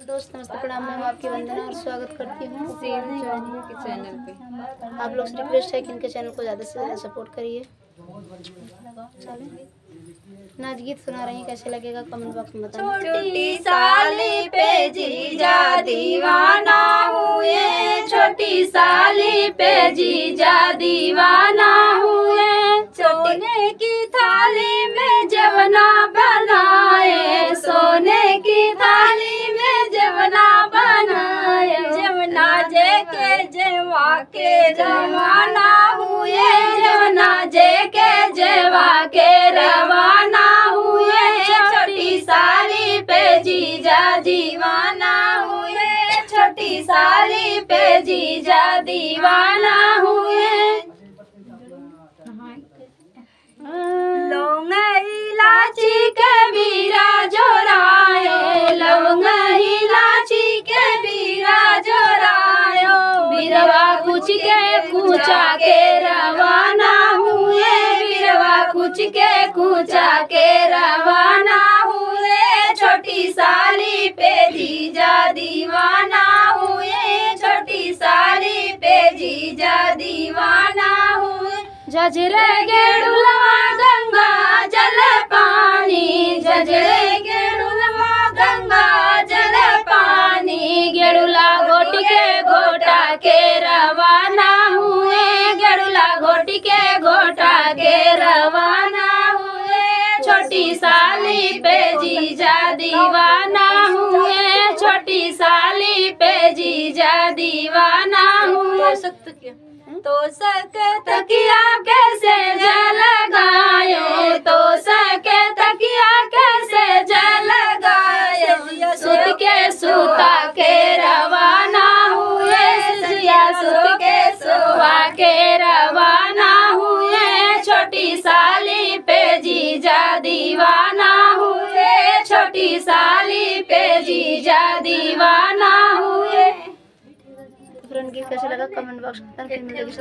दोस्त नमस्ते प्रणाम, मैं हूँ आपकी वंदना और स्वागत करती हूँ के चैनल पे। आप लोग से रिक्वेस्ट है कि इनके चैनल को ज़्यादा से ज़्यादा सपोर्ट करिए। चलो नाच गीत सुना रही हैं, कैसे लगेगा कमेंट बॉक्स में बताना। छोटी साली पे जीजा दीवाना हुए, छोटी साली पे जीजा दीवाना हुए। सोने की थाली में जवना बनाए, सोने की थाली में जवना बनाए। जवना जे के जेवा के रवाना हुए, जवना जे के जेवा के रवाना हुए। छोटी साली पे जीजा दीवाना हुए, छोटी साली पे जीजा दीवाना हुए। लौंग इलाची के बीरा जोरायो, लौंग इलाची के बीरा जोरायो। बिरवा कुछ के कूचा के रवाना हुए, बिरवा कुछ के कूचा के रवाना हुए। छोटी साली पे जीजा दीवाना हुए, छोटी साली पे जीजा दीवाना हुए। जजरे गेड़ुलवा गंगा जल पानी, जजरे गेड़ुलवा गंगा जल पानी। गेड़ुला घोट के घोटा के रवाना हुए, गेड़ुला घोट के घोटा के रवाना हुए। छोटी साली पे जीजा दीवाना हुए, छोटी साली पे जीजा दीवाना हुए। तो सके तकिया कैसे जल गायो, तो सके तकिया कैसे जल गायो। सुत के सुता के रवाना हुए, सिया सुत के सुवा के रवाना हुए। छोटी साली पे जीजा दीवाना हुए, छोटी साली पे जीजा दीवाना हुए। फ्रेंड गीत कैसे लगा कमेंट बॉक्स में बताना। फिर मिलेगी